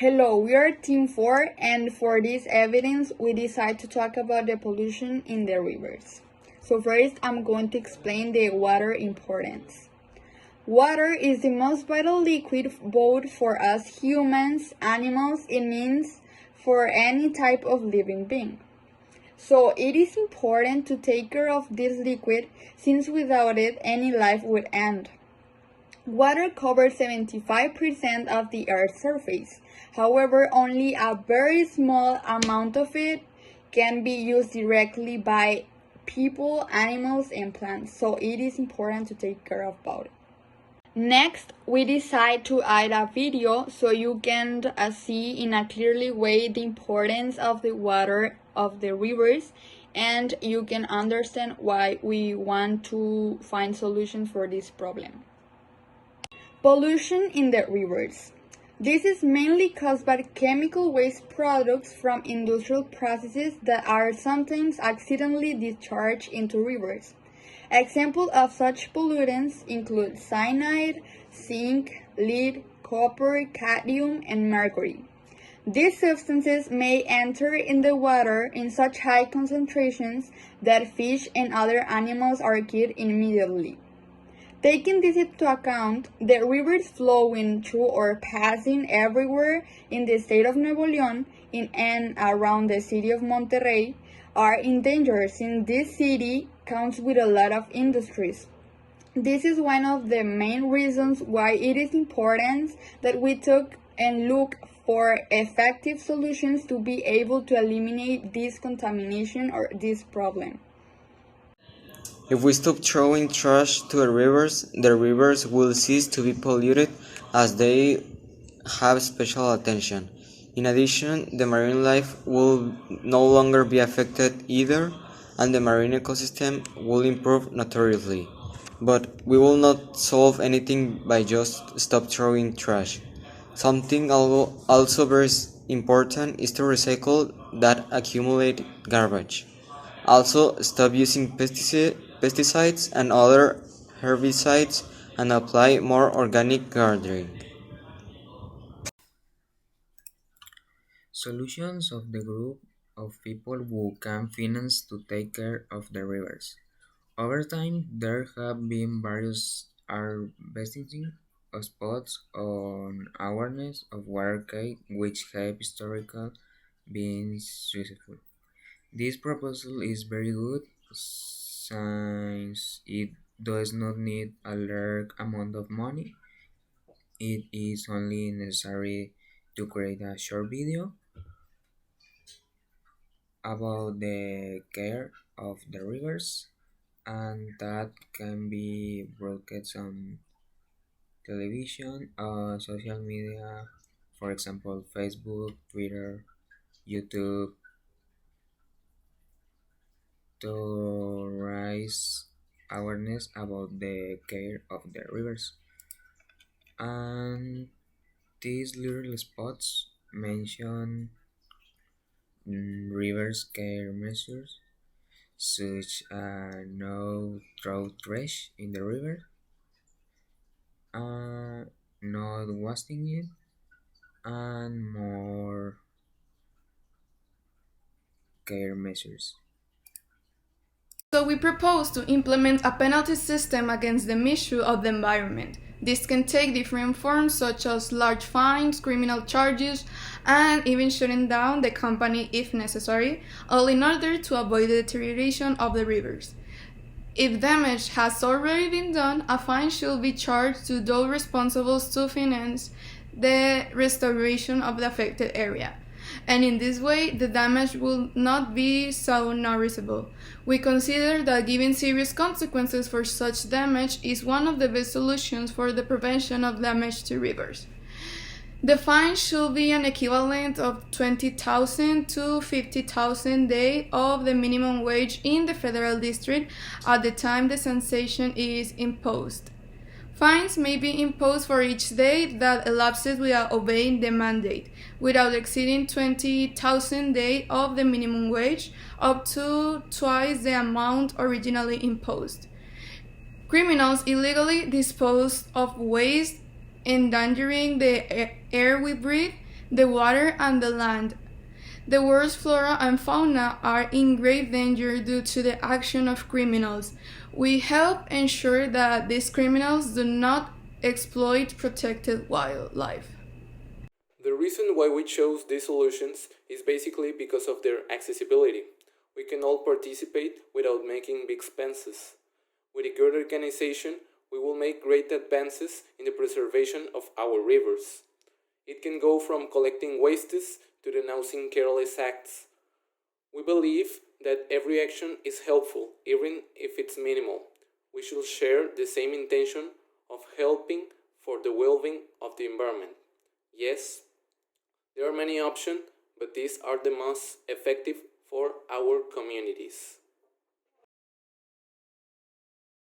Hello, we are Team 4, and for this evidence, we decide to talk about the pollution in the rivers. So first, I'm going to explain the water importance. Water is the most vital liquid both for us humans, animals, it means for any type of living being. So it is important to take care of this liquid since without it, any life would end. Water covers 75% of the Earth's surface. However, only a very small amount of it can be used directly by people, animals, and plants. So it is important to take care of about it. Next, we decide to add a video so you can see in a clearly way the importance of the water of the rivers, and you can understand why we want to find solutions for this problem. Pollution in the rivers. This is mainly caused by chemical waste products from industrial processes that are sometimes accidentally discharged into rivers. Examples of such pollutants include cyanide, zinc, lead, copper, cadmium, and mercury. These substances may enter in the water in such high concentrations that fish and other animals are killed immediately. Taking this into account, the rivers flowing through or passing everywhere in the state of Nuevo León in and around the city of Monterrey are in danger since this city counts with a lot of industries. This is one of the main reasons why it is important that we took and look for effective solutions to be able to eliminate this contamination or this problem. If we stop throwing trash to the rivers will cease to be polluted as they have special attention. In addition, the marine life will no longer be affected either, and the marine ecosystem will improve notoriously. But we will not solve anything by just stop throwing trash. Something also very important is to recycle that accumulate garbage. Also, stop using pesticides and other herbicides and apply more organic gardening. Solutions of the group of people who can finance to take care of the rivers. Over time, there have been various harvesting spots on awareness of water care which have historically been successful. This proposal is very good since it does not need a large amount of money. It is only necessary to create a short video about the care of the rivers, and that can be broadcast on television, social media, for example, Facebook, Twitter, YouTube, to raise awareness about the care of the rivers. And these little spots mention rivers care measures such as no throw trash in the river, not wasting it, and more care measures. So we propose to implement a penalty system against the misuse of the environment. This can take different forms such as large fines, criminal charges, and even shutting down the company if necessary, all in order to avoid the deterioration of the rivers. If damage has already been done, a fine should be charged to those responsible to finance the restoration of the affected area. And in this way, the damage will not be so noticeable. We consider that giving serious consequences for such damage is one of the best solutions for the prevention of damage to rivers. The fine should be an equivalent of 20,000 to 50,000 days of the minimum wage in the federal district at the time the sanction is imposed. Fines may be imposed for each day that elapses without obeying the mandate, without exceeding 20,000 days of the minimum wage, up to twice the amount originally imposed. Criminals illegally dispose of waste endangering the air we breathe. the water, and the land. The world's flora and fauna are in great danger due to the action of criminals. We help ensure that these criminals do not exploit protected wildlife. The reason why we chose these solutions is basically because of their accessibility. We can all participate without making big expenses. With a good organization, we will make great advances in the preservation of our rivers. It can go from collecting wastes to denouncing careless acts. We believe that every action is helpful, even if it's minimal. We should share the same intention of helping for the well-being of the environment. Yes, there are many options, but these are the most effective for our communities.